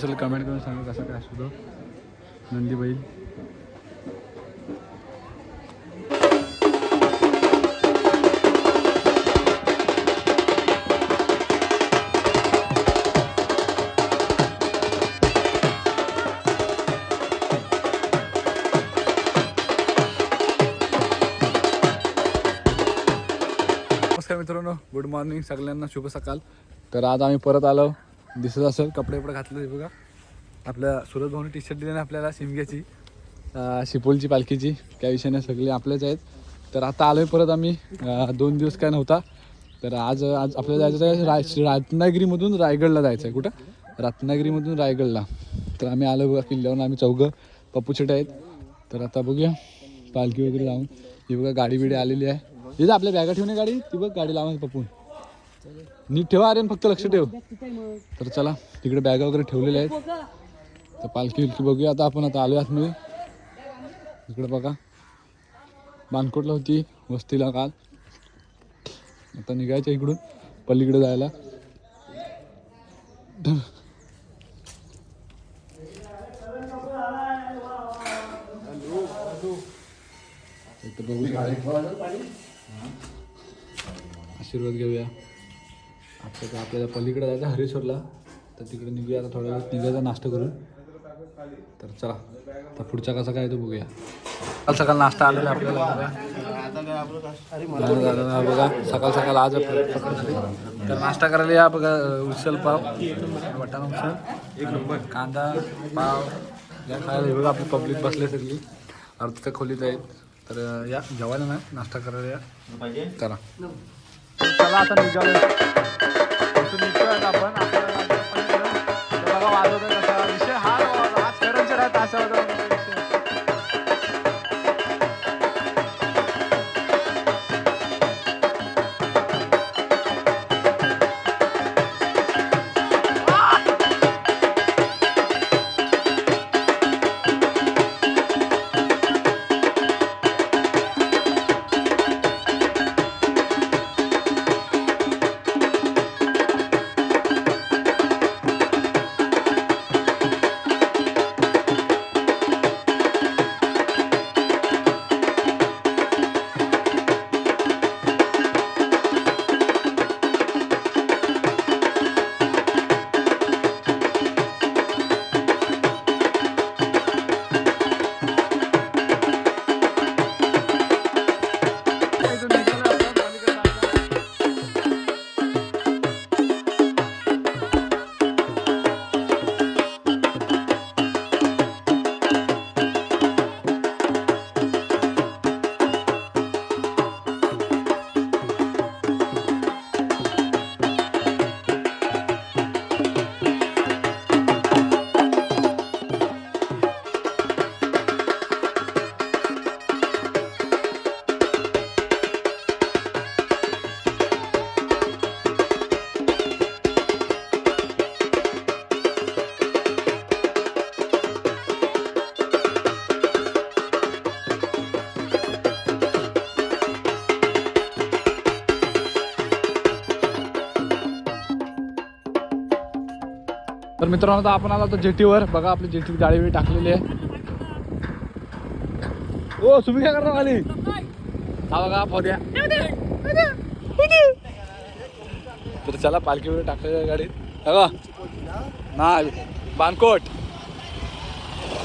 Comment करून सांगा कसं काय असतो नंदी बैल. नमस्कार मित्रांनो, गुड मॉर्निंग सगळ्यांना, शुभ सकाळ. तर आज आम्ही परत आलो, दिसत असेल कपडे घातले बघा. आपल्या सुरत भाऊने टी शर्ट दिली ना आपल्याला शिमग्याची, शिपोलची पालखीची, त्या विषयाने सगळे आपलेच आहेत. तर आता आलोय परत आम्ही, 2 दिवस काय नव्हता. तर आज आपल्याला जायचं आहे रत्नागिरीमधून रायगडला जायचं आहे. कुठं? रत्नागिरीमधून रायगडला. तर आम्ही आलो बघा किल्ल्यावरून, आम्ही चौघं पप्पू छोटे आहेत. तर आता बघूया पालखी वगैरे जाऊन. ही बघा गाडी बिडी आलेली आहे. इथं आपल्या बॅगा ठेवणे गाडी, ती बघ गाडी लावायची पप्पून. नीट ठेवा अरे, फक्त लक्ष ठेव. तर चला, तिकडे बॅगा वगैरे ठेवलेल्या आहेत. तर पालखी विलखी बघूया आता. आपण आता आलो आतमध्ये. इकडे बघा, बानकोटला होती वस्तीला काल. आता निघायचं इकडून पल्लीकडे जायला. आशीर्वाद घेऊया. आपल्याला पलीकडे जायचं हरेश्वरला. तर तिकडे निघूया आता, थोड्या वेळ निघायचा नाश्ता करून. तर चला, तर पुढचा कसा काय तो बघूया. काल सकाळ नाश्ता आलेला आपल्याला बघा. सकाळ सकाळ आज तर नाश्ता करायला या बघा. उसल पाव, वाटाणा उसल, 1 नंबर, कांदा पाव या खायला बघा. आपली पब्लिक बसले सगळी, अर्धच्या खोलीत आहेत. तर या जेवायला ना, नाश्ता करायला या. चला चला आता निघालो. निघतोय आपण. बघा वाजवतोय कसा विषय हा. आज करायचं राहत असा होता. तर मित्रांनो, आता आपण आलो जेटीवर. बघा आपली जेटीत गाडी बिडी टाकलेली आहे. ओ तुम्ही काय करता खाली? हा बघा पोद्या. तर चला, पालखी वगैरे टाकलेली आहे गाडीत. बघा नाही, बानकोट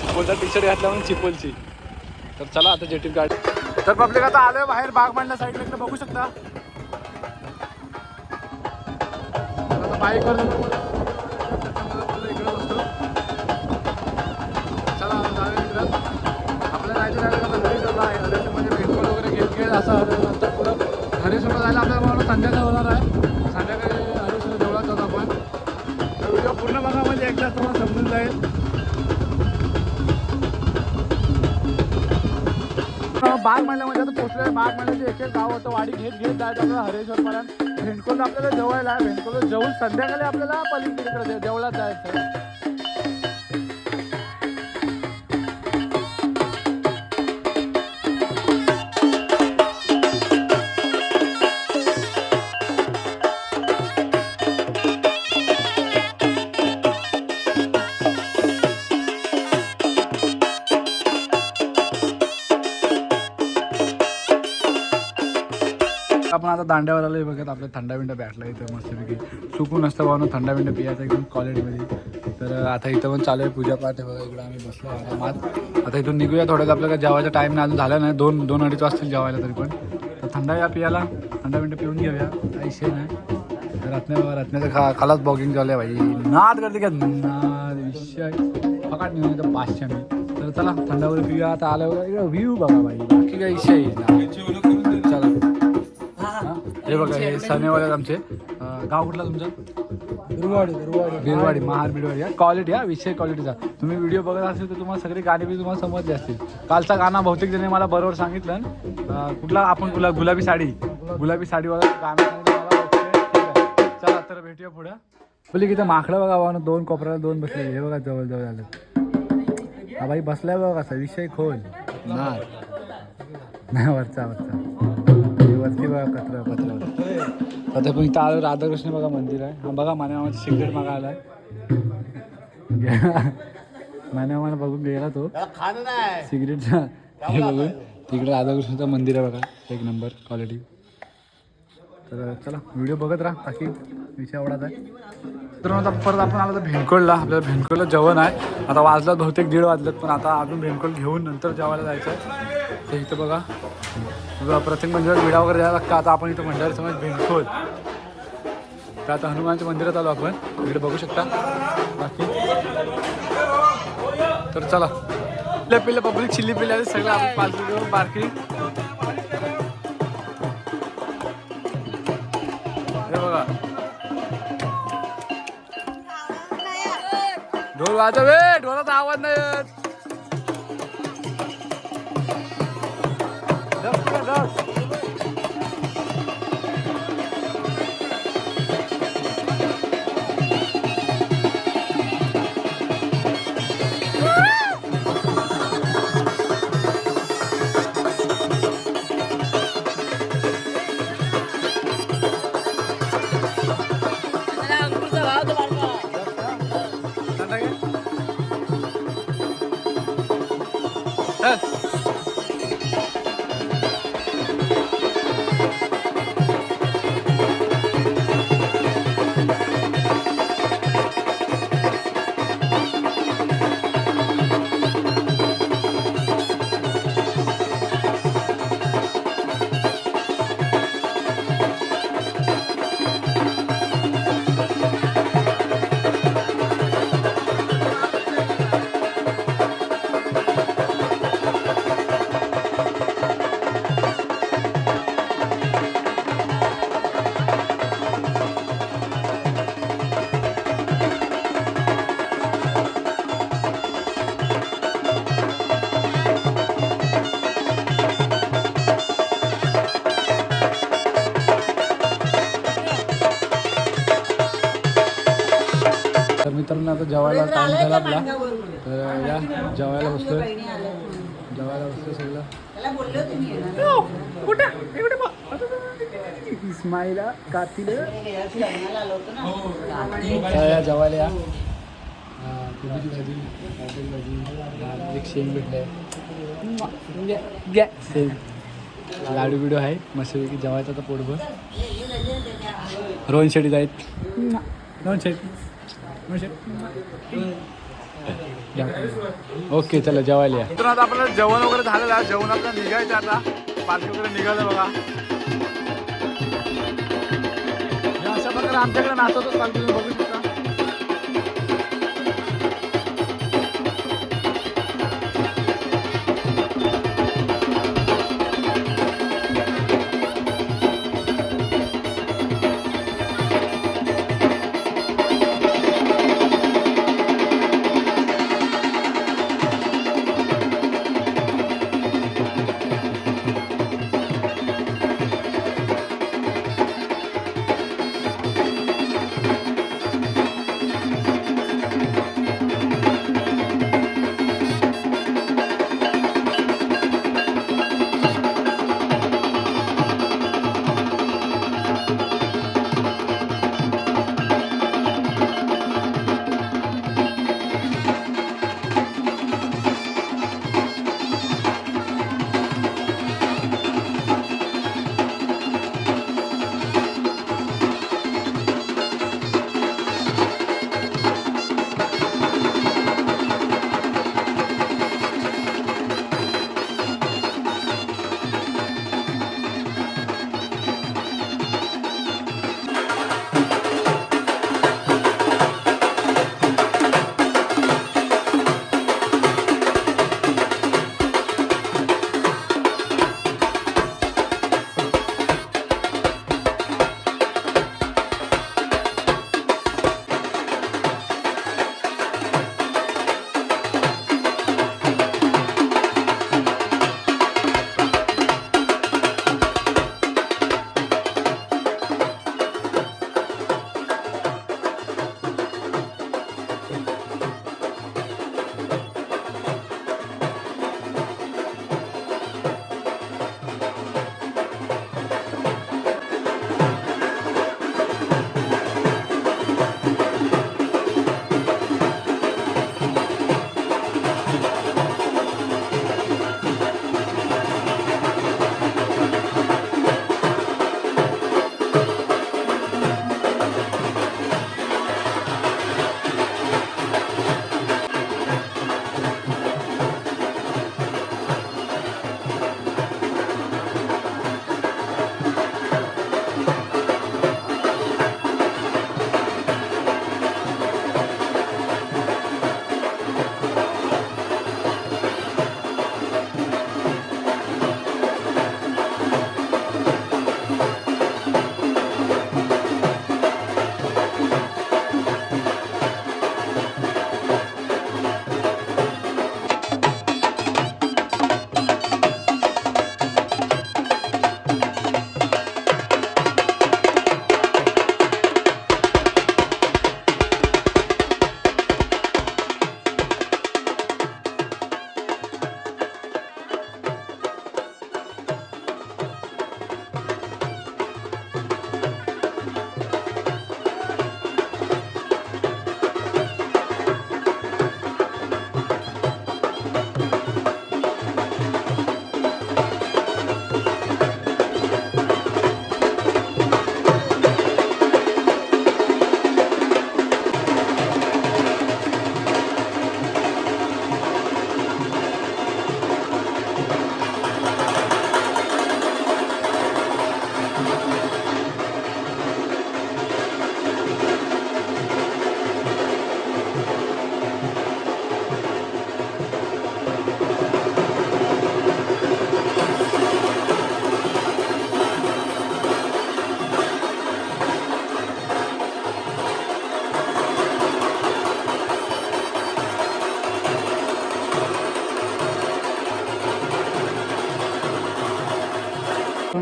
चिपोलचा टी शर्ट घातला म्हणून चिपोलची. तर चला आता जेटीत गाडी. तर पब्लिक आता आलोय बाहेर बागमांडला साईडला. इकडे बघू शकता. आता बाईकवर भेटकॉल वगैरे घेत असं. नंतर पुढं हरेश्वरला जायला आपल्याला संध्याकाळ होणार आहे. संध्याकाळी हरेश्वर देवळात जातो आपण. तर व्हिडिओ पूर्ण बघा, म्हणजे एकदा तुम्हाला समजून जाईल. बागमाल्यामध्ये आता पोहोचलोय. बागमाल्याचे एक गाव होतं, वाडी घेत जायचं आपल्याला हरेश्वरपर्यंत. भेंडकोल आपल्याला जवळ आहे. भेंडकोल जवळ संध्याकाळी आपल्याला पलीकडे देवळात जायचं. आपण आता दांड्यावर आलोय बघत आपल्या थंडा बिंडा बॅटला इथं मस्तपैकी सुकून असतं भावना थंडा बिंडा पियायचा एकदम कॉलेजमध्ये. तर आता इथं पण चालू आहे पूजापाठ आहे बघा. इकडं आम्ही बसलो आरामात. आता इथून निघूया थोडं. आपल्याला जेवायचा टाईम नाही अजून झाला नाही. 2-2-2:30 वाजतील जेवायला तरी पण. तर थंडा या पियाला थंडा बिंडा पिऊन घेऊया काही विषय नाही. रत्ना बघा रत्नाचं खालाच बॉगिंग चालू आहे भाई. नाद करते का नाद विषय फकाट नाही तर पाचशे मी. तर चला थंडावर पिऊया. आता आलं व्ह्यू बघा भाई बाकी काही विषय नाही. चला हे बघा हे सनेवाले आमचे. गाव कुठला तुमचं? बिरवाडी महार बिरवाडी या क्वालिटी हा विषय क्वालिटीचा. तुम्ही व्हिडिओ बघत असेल तर तुम्हाला सगळे गाणे बी तुम्हाला समजले असतील. कालचा गाणं बहुतेक जणी मला बरोबर सांगितलं. कुठला आपण गुलाबी साडी बघा गाणं सांगितलं मला. ओके चला तर भेटूया पुढं. बोली किती माकडं बघा बाबा 2 कोपऱ्याला 2 बसले. हे बघा जवळ जवळ आलं. हा भाई बसलाय बघा कसा विषय खोल नाही वरचा वरती बघा पत्रावर. आता पण इथं आलो राधाकृष्ण बघा मंदिर आहे. हा बघा मामाची सिगरेट मागा आलाय. मामा बघून गेला तो सिगरेटचा हे बघून. तिकडे राधाकृष्णाचं मंदिर आहे बघा एक नंबर क्वालिटी. तर चला व्हिडिओ बघत राहा बाकी विषय आवडत आहे. तर आता परत आपण आलो तर भेंडकोळला. आपल्याला भेंडकोळला जेवण आहे. आता वाजलं बहुतेक 1:30 वाजलेत पण आता अजून भेंडकोळ घेऊन नंतर जेवायला जायचं आहे. तर इथं बघा प्रत्येक मंदिरात विडा वगैरे द्यायला लागतं. आता आपण इथं मंदिर समज भेंडकोळ तर आता हनुमानच्या मंदिरात आलो आपण. इकडे बघू शकता बाकी. तर चला पिल्ले पब्लिक चिल्ली पिल्ले आले सगळं आपण 5 रुपये बारकी. हे बघा ढोल वाजव. ढोलाचा आवाज नाही येत. तर मित्रांनो आता जेवायला टाइम झाला आपला. तर या जेवायला बसलोय सगळं. इस्माईला कातील या जेवायला या. कोबीची भाजी भाजी एक शेंग भेटलंय शेंग लाडू बिडू आहे मस्तपैकी जेवायचं आता पोटभर. रोहन शेट्टी जाईत ओके चला जेवायला या. तर आता आपल्याला जेवण वगैरे झालेलं आहे. जेवण आपल्याला निघायचं आता. पालखी वगैरे निघालं बघा. अशा प्रकारे आमच्याकडे नाचवतच पालखी बघू शकता.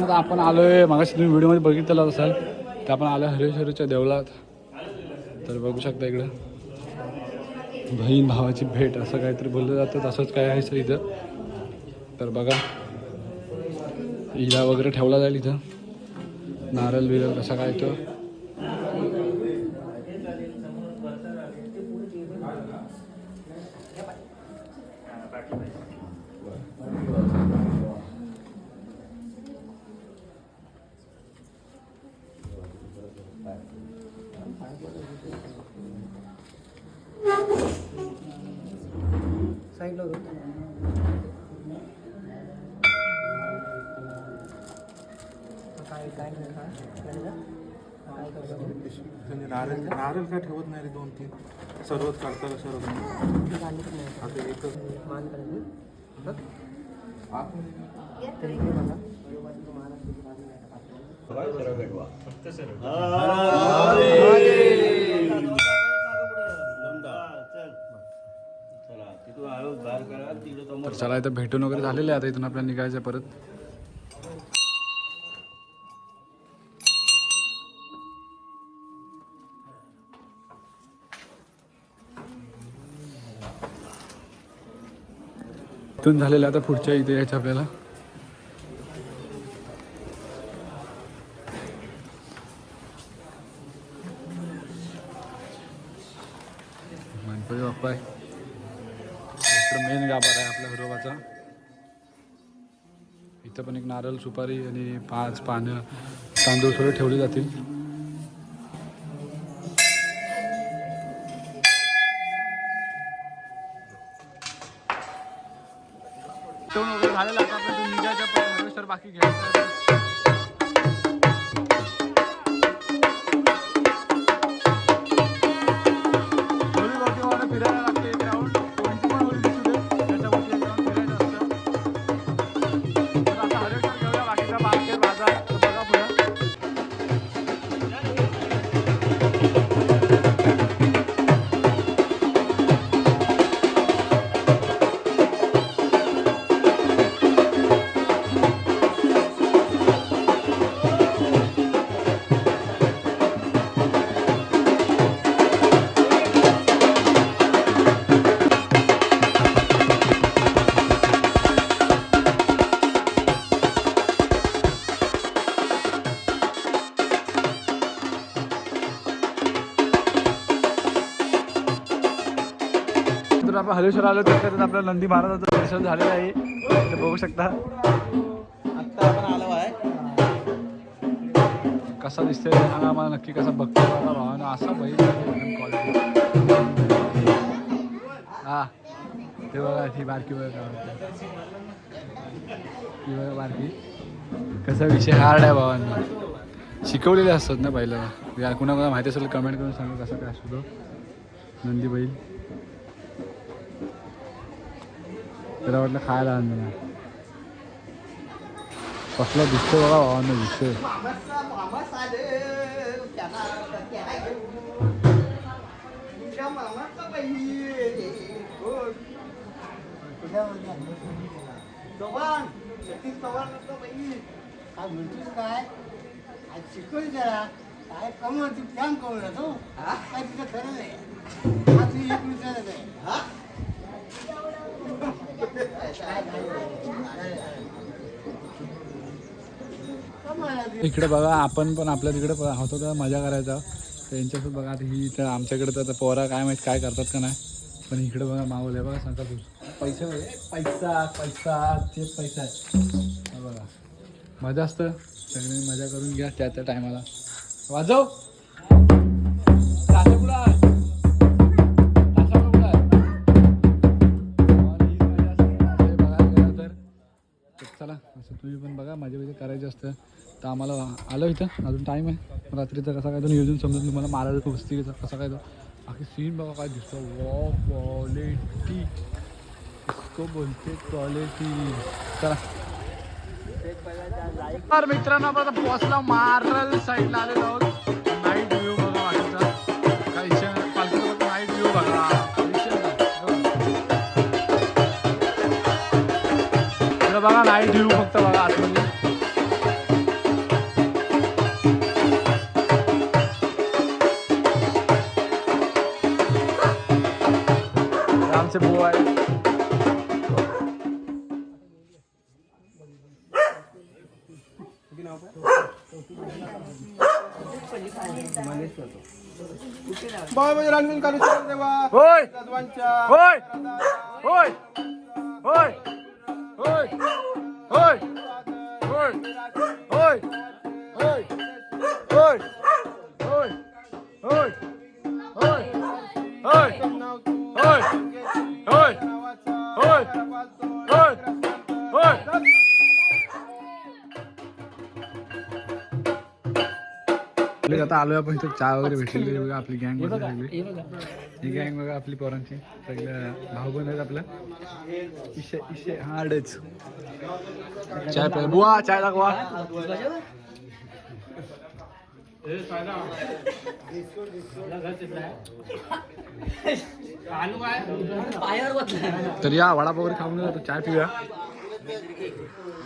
आता आपण आलोय, मागाशी तुम्ही व्हिडिओमध्ये बघितलं असाल तर आपण आलो हरेश्वरच्या देवळात. तर बघू शकता इकडं बहीण भावाची भेट असं काहीतरी बोललं जातं, तसंच काय आहे सर इथं. तर बघा इला वगैरे ठेवला जाईल इथं, नारळ बिरळ कसा काय तो. नारळ नारळ काय ठेवत नाही रे, 2-3 सर्वच काढता का सर्व आता एकच मान तर चला इथं भेटून वगैरे झालेले आता इथून आपल्याला निघायचं परत. इथून झालेलं आता पुढच्या इथे यायचं आपल्याला. गणपती बाप्पा आहे इकडं, मेन गाभारा आहे आपल्या घरोबाचा. इथं पण एक नारळ, सुपारी आणि 5 पानं, तांदूळ थोडे ठेवले जातील. वगैरे झालेलं आता आपल्याला निघायचं, पण बाकी घ्यायचं. फिरायला लागते ग्राउंड, कोणती पण होळी दिसू दे त्याच्यावरती ग्राउंड फिरायचं असतं. तर आता हरेश्वर घेऊया, बाकीचा मार्केट बाजार तर बघा पुढं. तर आपण हरेश्वर आलो तर त्यात आपल्याला नंदी महाराजाचं दर्शन झालेलं आहे, ते बघू शकता. आता आपण आलो आहे. कसा दिसतोय सांगा मला नक्की, कसा बघतोय मला भावानं. असा बैल क्वालिटी. हा ते बघा, ती बारकी बघा, ती बघा बारकी. कसा विषय हार्ड आहे भावांना, शिकवलेले असतात ना बैलाला. कुणाला माहिती असेल कमेंट करून सांगा कसा काय असतो तो नंदी बैल. त्याला वाटलं खायला आणलं, कसला दिसतो बघा भावांना दिसतोय. काय शिकवली जरा काय कमवलं तू काम कमवला तो काय तिथं खरं नाही. हा तू एक विचारत आहे. इकडे बघा आपण पण आपल्या तिकडे होतो का मजा करायचा त्यांच्यासोबत. बघा आता ही तर आमच्याकडे तर पोरा काय माहीत काय करतात का नाही, पण इकडे बघा माहोल आहे बघा. सांगा तू पैशामध्ये पैसा पैसा ते पैसा आहे बघा. मजा असतं, सगळ्यांनी मजा करून घ्या त्या त्या टायमाला. वाजव चला. असं तुम्ही पण बघा, मजा बिजा करायची असतं. तर आम्हाला आलं इथं, अजून टाईम आहे. रात्रीचं कसा काय तो नियोजन समजून तुम्हाला महाराजाचं कुस्तीचा कसा काय तो बाकी सीन बघा काय दिसतो. वॉ क्वालिटी इसको बोलते क्वालिटी. चला तर मित्रांनो आपण आता पोहोचला मारल साईडला आलेलो आहोत. नाईट व्ह्यू बघा वाटतं काय इच्छा पालखीसोबत नाईट व्ह्यू बघा. बघा नाईट व्ह्यू फक्त बघा आतमध्ये. आमचे भाऊ आहे. रणवीर कालू देवा होय जाधवांच्या होय होय होय होय होय होय होय होय होय होय होय होय होय होय होय होय होय होय आता आलोय आपण इथं चहा वगैरे भेटलेली बघा आपली गँग वगैरे सगळी ही गँग बघा आपली पोरांची सगळं भाऊ बंद आहेत आपलं इशे इशे हार्डच चाय प्या बुवा चाय दाखवा तर या वडापाव वगैरे खाऊन जातो चाय पिऊया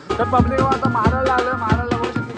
तर पब्लिक आता मारायला आलं मारायला लागू शकतो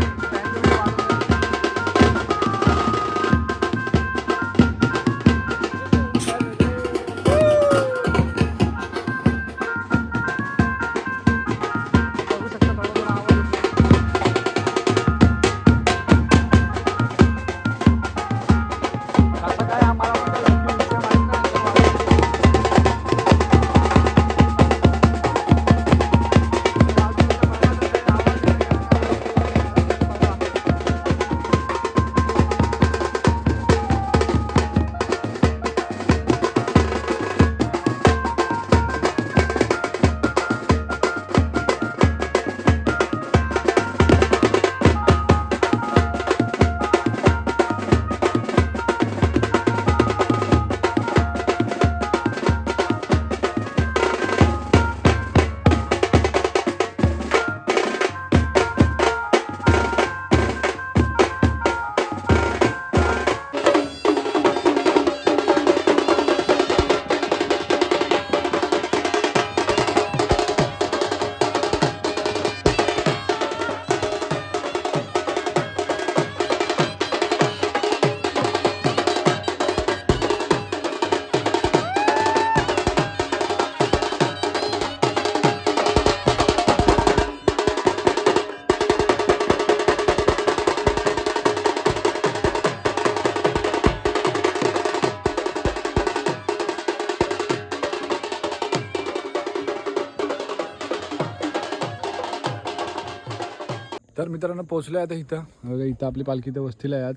तर मित्रांनो पोचलो आहे आता इथं बघा इथं आपली पालखी इथं वस्तीला आहे आज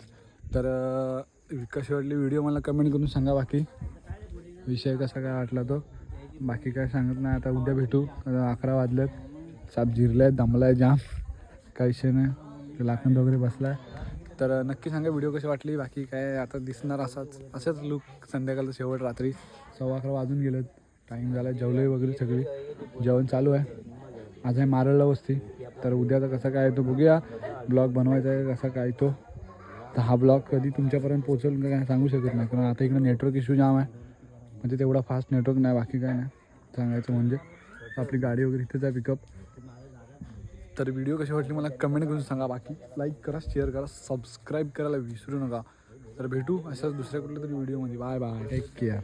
तर कशी वाटली व्हिडिओ मला कमेंट करून सांगा बाकी विषय कसा काय वाटला तो बाकी काय सांगत नाही आता उद्या भेटू 11 वाजलेत साप जिरलं आहे दमला आहे जाम काय विषय नाही लाखंड वगैरे बसला आहे तर नक्की सांगा व्हिडिओ कशी वाटली बाकी काय आता दिसणार असेच लुक संध्याकाळचं शेवट रात्री 11:15 वाजून गेलेत टाईम झाला जेवलोय वगैरे सगळी जेवण चालू आहे आज आहे मारळला वस्ती तर उद्याचा कसा काय तो बघूया ब्लॉग बनवायचा आहे कसा काय तो तर हा ब्लॉग कधी तुमच्यापर्यंत पोहोचेल का काय सांगू शकत नाही कारण आता इकडं नेटवर्क इश्यू जाम आहे म्हणजे तेवढा फास्ट नेटवर्क नाही बाकी काय नाही सांगायचं म्हणजे आपली गाडी वगैरे इथेच आहे पिकअप तर व्हिडिओ कशी वाटली मला कमेंट करून सांगा बाकी लाईक करा शेअर करा सबस्क्राईब करायला विसरू नका तर भेटू अशाच दुसऱ्या कुठल्या तरी व्हिडिओमध्ये बाय बाय टेक केअर